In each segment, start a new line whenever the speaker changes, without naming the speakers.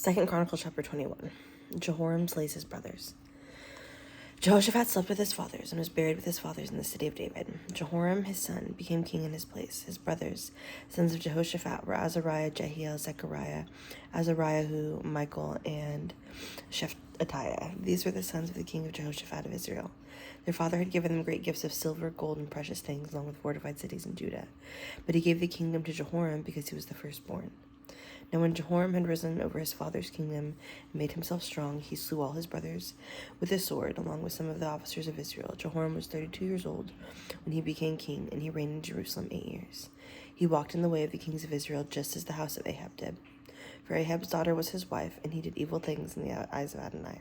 2 Chronicles chapter 21. Jehoram slays his brothers. Jehoshaphat slept with his fathers and was buried with his fathers in the city of David. Jehoram, his son, became king in his place. His brothers, sons of Jehoshaphat, were Azariah, Jehiel, Zechariah, Azariah, Michael, and Shephatiah. These were the sons of the king of Jehoshaphat of Israel. Their father had given them great gifts of silver, gold, and precious things, along with fortified cities in Judah. But he gave the kingdom to Jehoram because he was the firstborn. Now when Jehoram had risen over his father's kingdom and made himself strong, he slew all his brothers with a sword, along with some of the officers of Israel. Jehoram was 32 years old when he became king, and he reigned in Jerusalem 8 years. He walked in the way of the kings of Israel, just as the house of Ahab did. For Ahab's daughter was his wife, and he did evil things in the eyes of Adonai.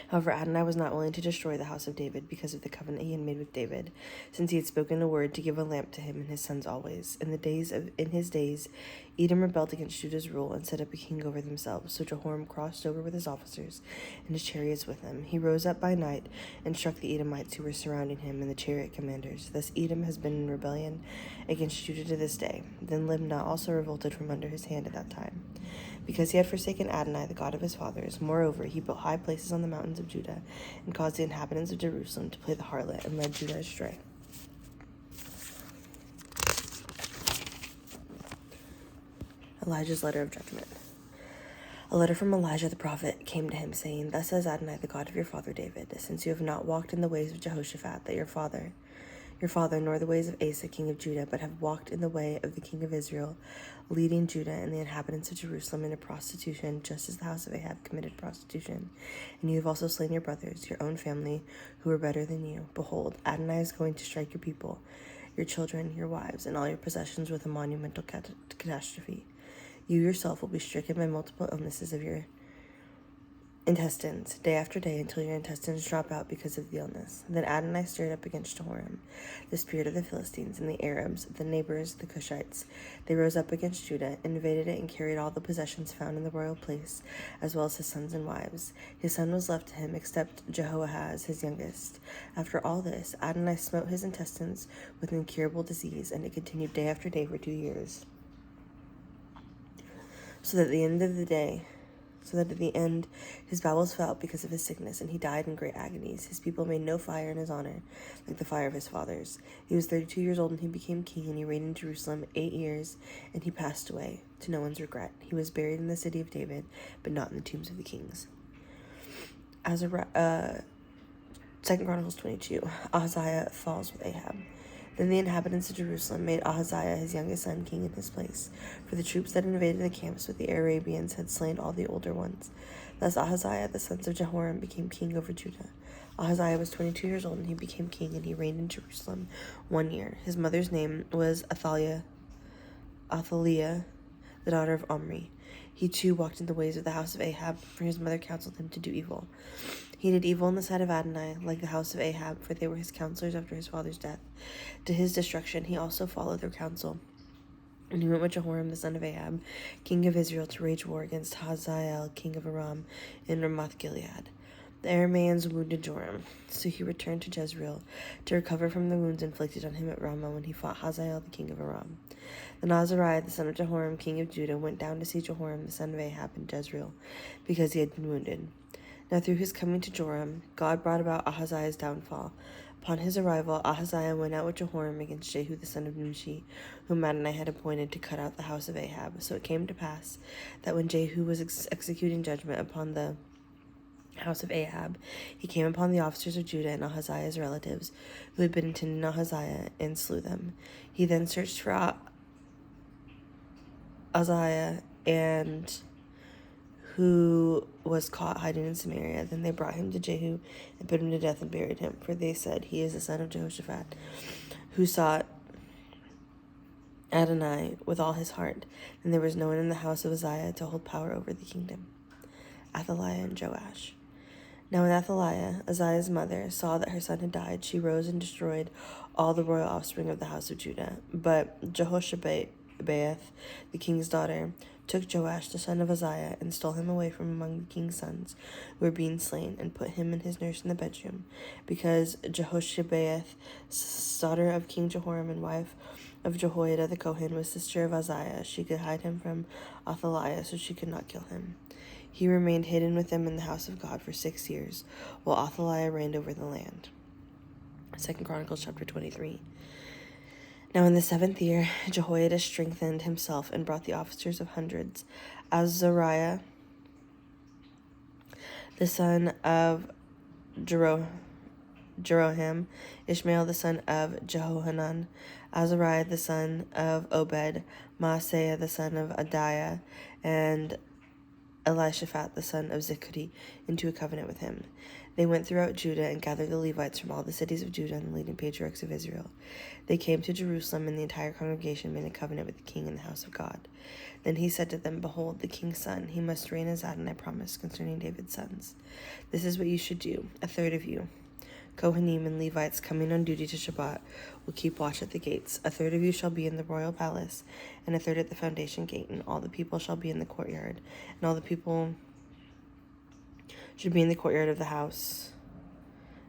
However, Adonai was not willing to destroy the house of David because of the covenant he had made with David, since he had spoken a word to give a lamp to him and his sons always. In his days, Edom rebelled against Judah's rule and set up a king over themselves. So Jehoram crossed over with his officers and his chariots with him. He rose up by night and struck the Edomites who were surrounding him and the chariot commanders. Thus Edom has been in rebellion against Judah to this day. Then Libnah also revolted from under his hand at that time, because he had forsaken Adonai, the God of his fathers. Moreover, he built high places on the mountains of Judah and caused the inhabitants of Jerusalem to play the harlot and led Judah astray. Elijah's letter of judgment. A letter from Elijah the prophet came to him, saying, Thus says Adonai, the God of your father David, since you have not walked in the ways of Jehoshaphat, that your father, nor the ways of Asa, king of Judah, but have walked in the way of the king of Israel, leading Judah and the inhabitants of Jerusalem into prostitution, just as the house of Ahab committed prostitution. And you have also slain your brothers, your own family, who are better than you. Behold, Adonai is going to strike your people, your children, your wives, and all your possessions with a monumental catastrophe. You yourself will be stricken by multiple illnesses of your intestines, day after day, until your intestines drop out because of the illness. Then Adonai stirred up against Jehoram the spirit of the Philistines and the Arabs, the neighbors, the Cushites. They rose up against Judah, invaded it, and carried all the possessions found in the royal place, as well as his sons and wives. His son was left to him, except Jehoahaz, his youngest. After all this, Adonai smote his intestines with an incurable disease, and it continued day after day for 2 years. So that at the end his bowels fell because of his sickness, and he died in great agonies. His people made no fire in his honor, like the fire of his fathers. He was 32 years old, and he became king, and he reigned in Jerusalem 8 years, and he passed away, to no one's regret. He was buried in the city of David, but not in the tombs of the kings. 2 Chronicles 22. Ahaziah falls with Ahab. Then the inhabitants of Jerusalem made Ahaziah, his youngest son, king in his place, for the troops that invaded the camps with the Arabians had slain all the older ones. Thus Ahaziah, the sons of Jehoram, became king over Judah. Ahaziah was 22 years old, and he became king, and he reigned in Jerusalem 1 year. His mother's name was Athaliah, the daughter of Omri. He too walked in the ways of the house of Ahab, for his mother counseled him to do evil. He did evil in the sight of Adonai, like the house of Ahab, for they were his counselors after his father's death. To his destruction he also followed their counsel. And he went with Jehoram the son of Ahab, king of Israel, to wage war against Hazael, king of Aram, in Ramoth-Gilead. The Arameans wounded Joram, so he returned to Jezreel to recover from the wounds inflicted on him at Ramah when he fought Hazael, the king of Aram. Then Azariah, the son of Jehoram, king of Judah, went down to see Jehoram, the son of Ahab, in Jezreel, because he had been wounded. Now through his coming to Joram, God brought about Ahaziah's downfall. Upon his arrival, Ahaziah went out with Jehoram against Jehu the son of Nimshi, whom Adonai had appointed to cut out the house of Ahab. So it came to pass that when Jehu was executing judgment upon the house of Ahab, he came upon the officers of Judah and Ahaziah's relatives, who had been attending Ahaziah, and slew them. He then searched for Ahaziah, and who was caught hiding in Samaria. Then they brought him to Jehu and put him to death and buried him, for they said, He is the son of Jehoshaphat, who sought Adonai with all his heart. And there was no one in the house of Uzziah to hold power over the kingdom. Athaliah and Joash. Now when Athaliah, Uzziah's mother, saw that her son had died, she rose and destroyed all the royal offspring of the house of Judah. But Jehoshabeath, the king's daughter, took Joash, the son of Uzziah, and stole him away from among the king's sons who were being slain, and put him and his nurse in the bedroom, because Jehoshabeath, daughter of King Jehoram and wife of Jehoiada the Kohen was sister of Uzziah. She could hide him from Athaliah, so she could not kill him. He remained hidden with them in the house of God for 6 years, while Athaliah reigned over the land. 2 Chronicles chapter 23. Now in the 7th year, Jehoiada strengthened himself and brought the officers of hundreds, Azariah, the son of Jeroham, Ishmael the son of Jehohanan, Azariah the son of Obed, Maaseiah the son of Adiah, and Elishaphat the son of Zichri into a covenant with him. They went throughout Judah and gathered the Levites from all the cities of Judah and the leading patriarchs of Israel. They came to Jerusalem, and the entire congregation made a covenant with the king in the house of God. Then he said to them, "Behold, the king's son, he must reign as Adonai promised concerning David's sons. This is what you should do. A third of you, Kohanim and Levites coming on duty to Shabbat, will keep watch at the gates. A third of you shall be in the royal palace, and a third at the foundation gate, and all the people shall be in the courtyard, and all the people should be in the courtyard of the house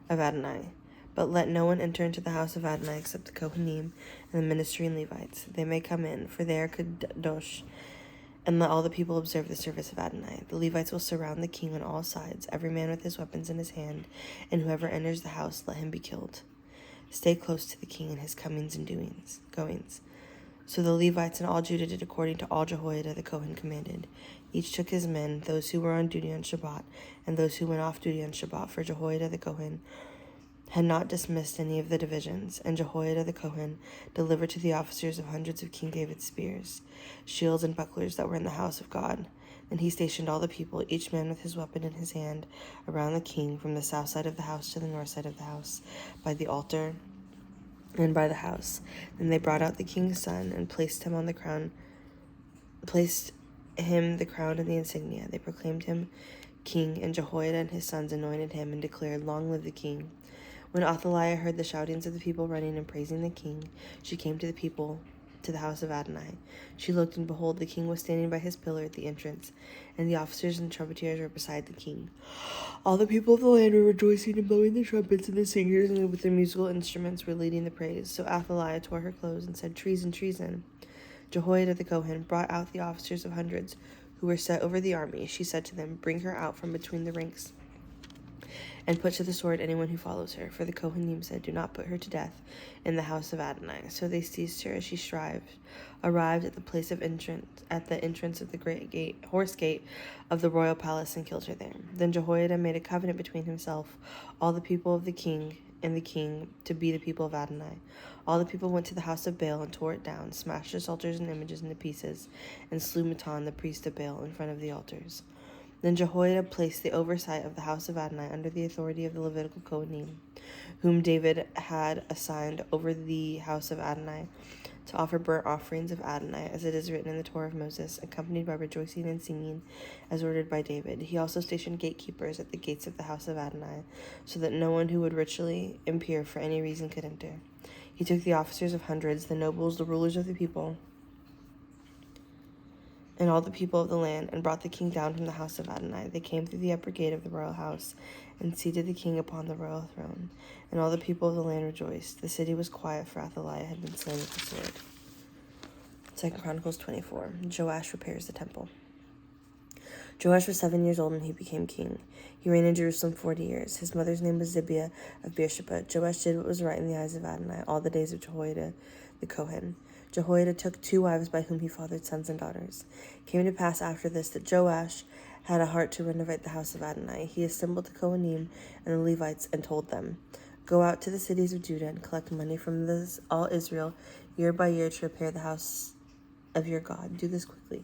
of Adonai. But let no one enter into the house of Adonai except the Kohanim and the ministering Levites. They may come in, for they are kadosh, and let all the people observe the service of Adonai. The Levites will surround the king on all sides, every man with his weapons in his hand, and whoever enters the house, let him be killed. Stay close to the king in his comings and goings." So the Levites and all Judah did according to all Jehoiada the Kohen commanded. Each took his men, those who were on duty on Shabbat, and those who went off duty on Shabbat, for Jehoiada the Kohen had not dismissed any of the divisions, and Jehoiada the Kohen delivered to the officers of hundreds of King David's spears, shields, and bucklers that were in the house of God. Then he stationed all the people, each man with his weapon in his hand, around the king, from the south side of the house to the north side of the house, by the altar and by the house. Then they brought out the king's son and placed him the crown and the insignia. They proclaimed him king, and Jehoiada and his sons anointed him and declared, "Long live the king." When Athaliah heard the shoutings of the people running and praising the king, she came to the house of Adonai. She looked, and behold, the king was standing by his pillar at the entrance, and the officers and trumpeters were beside the king. All the people of the land were rejoicing and blowing the trumpets, and the singers and with their musical instruments were leading the praise. So Athaliah tore her clothes and said, "Treason, treason." Jehoiada the Kohen brought out the officers of hundreds who were set over the army. She said to them, "Bring her out from between the ranks and put to the sword anyone who follows her." For the Kohanim said, "Do not put her to death in the house of Adonai." So they seized her as she arrived at the entrance of the great horse gate of the royal palace, and killed her there. Then Jehoiada made a covenant between himself, all the people of the king, and the king to be the people of Adonai. All the people went to the house of Baal and tore it down, smashed its altars and images into pieces, and slew Matan, the priest of Baal, in front of the altars. Then Jehoiada placed the oversight of the house of Adonai under the authority of the Levitical Kohanim, whom David had assigned over the house of Adonai, to offer burnt offerings of Adonai, as it is written in the Torah of Moses, accompanied by rejoicing and singing, as ordered by David. He also stationed gatekeepers at the gates of the house of Adonai, so that no one who would ritually impure for any reason could enter. He took the officers of hundreds, the nobles, the rulers of the people, and all the people of the land, and brought the king down from the house of Adonai. They came through the upper gate of the royal house, and seated the king upon the royal throne. And all the people of the land rejoiced. The city was quiet, for Athaliah had been slain with the sword. 2 Chronicles 24. Joash repairs the temple. Joash was 7 years old when he became king. He reigned in Jerusalem 40 years. His mother's name was Zibiah of Beersheba. Joash did what was right in the eyes of Adonai all the days of Jehoiada the Kohen. Jehoiada took 2 wives by whom he fathered sons and daughters. It came to pass after this that Joash had a heart to renovate the house of Adonai. He assembled the Kohanim and the Levites and told them, "Go out to the cities of Judah and collect money from all Israel year by year to repair the house of your God. Do this quickly."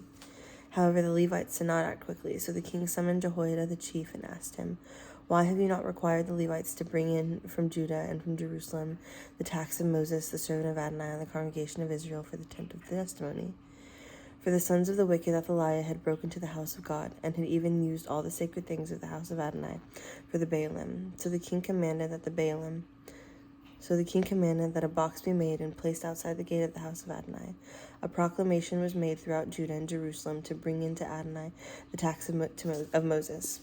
However, the Levites did not act quickly, so the king summoned Jehoiada the chief and asked him, "Why have you not required the Levites to bring in from Judah and from Jerusalem the tax of Moses, the servant of Adonai, and the congregation of Israel for the tent of the testimony?" For the sons of the wicked Athaliah had broken to the house of God, and had even used all the sacred things of the house of Adonai for the Baalim. So the king commanded that a box be made and placed outside the gate of the house of Adonai. A proclamation was made throughout Judah and Jerusalem to bring in to Adonai the tax of Moses.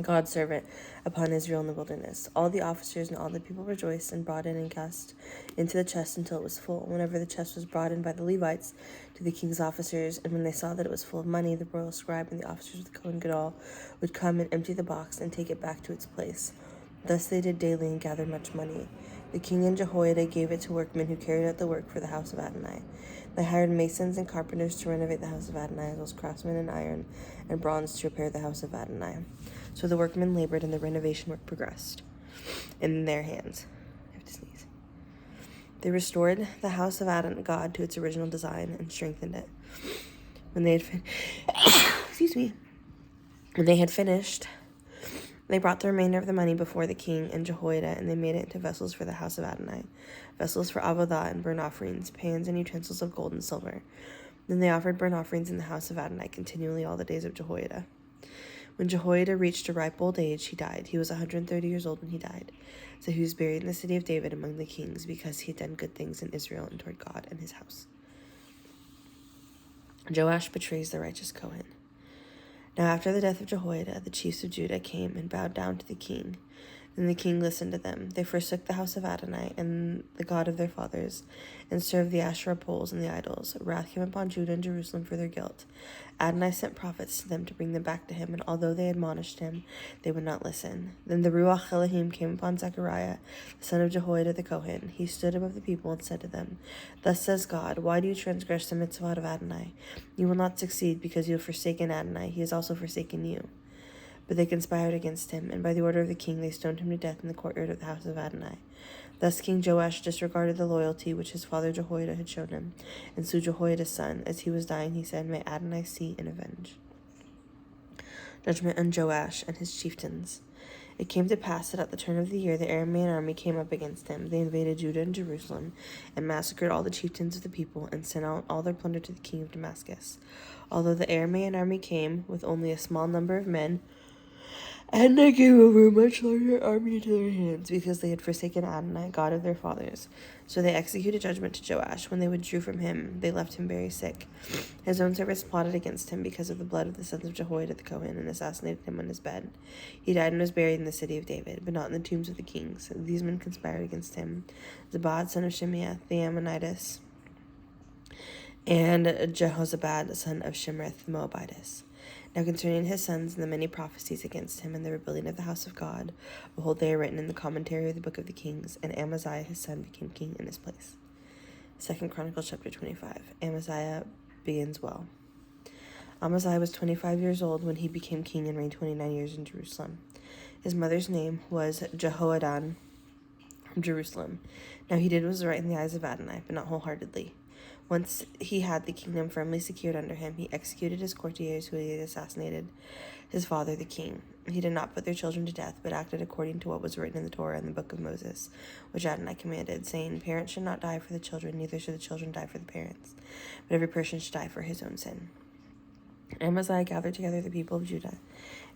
God's servant, upon Israel in the wilderness. All the officers and all the people rejoiced and brought in and cast into the chest until it was full. Whenever the chest was brought in by the Levites to the king's officers, and when they saw that it was full of money, the royal scribe and the officers of the Kohen Gadol would come and empty the box and take it back to its place. Thus they did daily and gathered much money. The king and Jehoiada gave it to workmen who carried out the work for the house of Adonai. They hired masons and carpenters to renovate the house of Adonai, as well as craftsmen in iron and bronze to repair the house of Adonai. So the workmen labored, and the renovation work progressed in their hands. I have to sneeze. They restored the house of Adonai, God, to its original design and strengthened it. When they had When they had finished, they brought the remainder of the money before the king and Jehoiada, and they made it into vessels for the house of Adonai, vessels for avodah and burnt offerings, pans and utensils of gold and silver. Then they offered burnt offerings in the house of Adonai continually all the days of Jehoiada. When Jehoiada reached a ripe old age, he died. He was 130 years old when he died. So he was buried in the city of David among the kings, because he had done good things in Israel and toward God and his house. Joash betrays the righteous Kohen. Now after the death of Jehoiada, the chiefs of Judah came and bowed down to the king. Then the king listened to them. They forsook the house of Adonai and the God of their fathers, and served the Asherah poles and the idols. Wrath came upon Judah and Jerusalem for their guilt. Adonai sent prophets to them to bring them back to him, and although they admonished him, they would not listen. Then the Ruach Elohim came upon Zechariah, the son of Jehoiada the Kohen. He stood above the people and said to them, Thus says God, why do you transgress the mitzvot of Adonai? You will not succeed, because you have forsaken Adonai. He has also forsaken you. But they conspired against him, and by the order of the king they stoned him to death in the courtyard of the house of Adonai. Thus King Joash disregarded the loyalty which his father Jehoiada had shown him, and slew Jehoiada's son. As he was dying, he said, May Adonai see and avenge. Judgment on Joash and his chieftains. It came to pass that at the turn of the year the Aramean army came up against him. They invaded Judah and Jerusalem, and massacred all the chieftains of the people, and sent out all their plunder to the king of Damascus. Although the Aramean army came with only a small number of men, and they gave over a much larger army into their hands, because they had forsaken Adonai, God of their fathers. So they executed judgment to Joash. When they withdrew from him, they left him very sick. His own servants plotted against him because of the blood of the sons of Jehoiada the Kohen, and assassinated him on his bed. He died and was buried in the city of David, but not in the tombs of the kings. These men conspired against him: Zabad, son of Shimeath, the Ammonites, and Jehozabad, son of Shimrith, the Moabitess. Now concerning his sons and the many prophecies against him and the rebellion of the house of God, behold, they are written in the commentary of the book of the Kings, and Amaziah his son became king in his place. 2 Chronicles chapter 25. Amaziah begins well. Amaziah was 25 years old when he became king and reigned 29 years in Jerusalem. His mother's name was Jehoadan from Jerusalem. Now he did what was right in the eyes of Adonai, but not wholeheartedly. Once he had the kingdom firmly secured under him, he executed his courtiers who had assassinated his father the king. He did not put their children to death, but acted according to what was written in the Torah and the book of Moses, which Adonai commanded, saying, Parents should not die for the children, neither should the children die for the parents, but every person should die for his own sin. Amaziah gathered together the people of Judah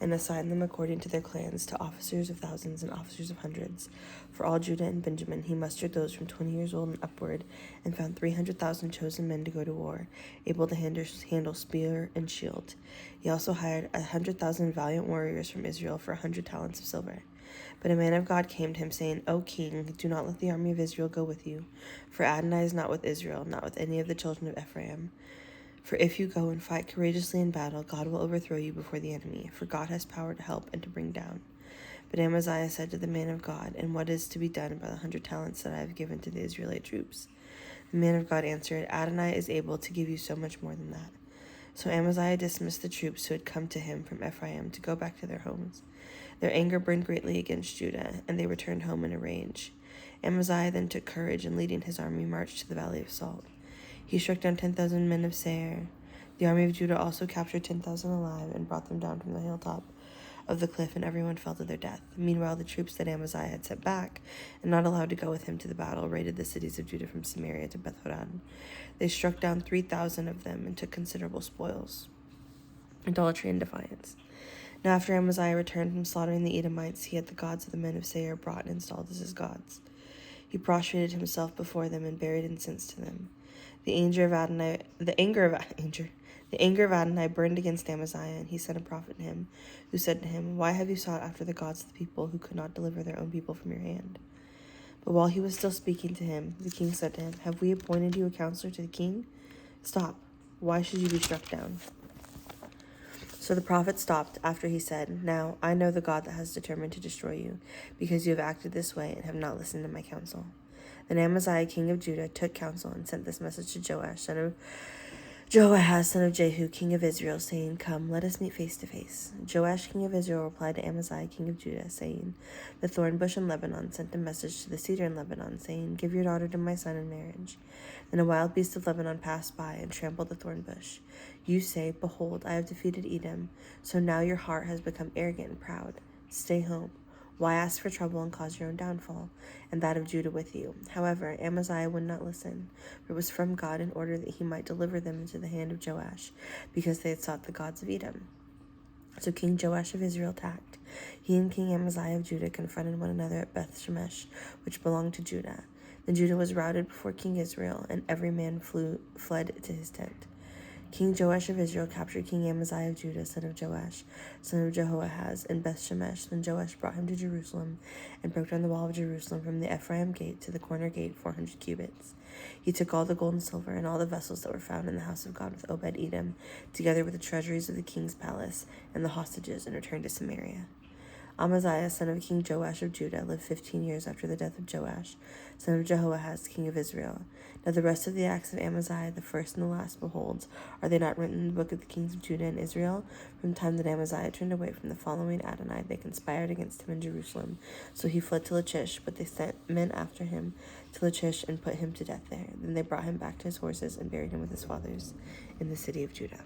and assigned them according to their clans to officers of thousands and officers of hundreds. For all Judah and Benjamin he mustered those from 20 years old and upward, and found 300,000 chosen men to go to war, able to handle spear and shield. He also hired 100,000 valiant warriors from Israel for 100 talents of silver. But a man of God came to him, saying, O king, do not let the army of Israel go with you, for Adonai is not with Israel, not with any of the children of Ephraim. For if you go and fight courageously in battle, God will overthrow you before the enemy, for God has power to help and to bring down. But Amaziah said to the man of God, And what is to be done by the 100 talents that I have given to the Israelite troops? The man of God answered, Adonai is able to give you so much more than that. So Amaziah dismissed the troops who had come to him from Ephraim to go back to their homes. Their anger burned greatly against Judah, and they returned home in a rage. Amaziah then took courage, and leading his army marched to the valley of Salt. He struck down 10,000 men of Seir. The army of Judah also captured 10,000 alive and brought them down from the hilltop of the cliff, and everyone fell to their death. Meanwhile, the troops that Amaziah had sent back and not allowed to go with him to the battle raided the cities of Judah from Samaria to Beth-horon. They struck down 3,000 of them and took considerable spoils. Idolatry and defiance. Now after Amaziah returned from slaughtering the Edomites, he had the gods of the men of Seir brought and installed as his gods. He prostrated himself before them and buried incense to them. The anger of The anger of Adonai burned against Amaziah, and he sent a prophet to him, who said to him, Why have you sought after the gods of the people who could not deliver their own people from your hand? But while he was still speaking to him, the king said to him, Have we appointed you a counselor to the king? Stop. Why should you be struck down? So the prophet stopped after he said, Now I know the God that has determined to destroy you, because you have acted this way and have not listened to my counsel. Then Amaziah, king of Judah, took counsel and sent this message to Joash, son of Jehoahaz, son of Jehu, king of Israel, saying, Come, let us meet face to face. Joash, king of Israel, replied to Amaziah, king of Judah, saying, The thorn bush in Lebanon sent a message to the cedar in Lebanon, saying, Give your daughter to my son in marriage. Then a wild beast of Lebanon passed by and trampled the thorn bush. You say, Behold, I have defeated Edom, so now your heart has become arrogant and proud. Stay home. Why ask for trouble and cause your own downfall, and that of Judah with you? However, Amaziah would not listen, for it was from God in order that he might deliver them into the hand of Joash, because they had sought the gods of Edom. So King Joash of Israel attacked. He and King Amaziah of Judah confronted one another at Beth Shemesh, which belonged to Judah. Then Judah was routed before King Israel, and every man fled to his tent. King Joash of Israel captured King Amaziah of Judah, son of Joash, son of Jehoahaz, in Beth Shemesh. Then Joash brought him to Jerusalem, and broke down the wall of Jerusalem from the Ephraim gate to the corner gate 400 cubits. He took all the gold and silver, and all the vessels that were found in the house of God with Obed-Edom, together with the treasuries of the king's palace, and the hostages, and returned to Samaria. Amaziah, son of King Joash of Judah, lived 15 years after the death of Joash, son of Jehoahaz, king of Israel. Now the rest of the acts of Amaziah, the first and the last, behold, are they not written in the book of the kings of Judah and Israel? From the time that Amaziah turned away from the following Adonai, they conspired against him in Jerusalem. So he fled to Lachish, but they sent men after him to Lachish and put him to death there. Then they brought him back to his horses and buried him with his fathers in the city of Judah.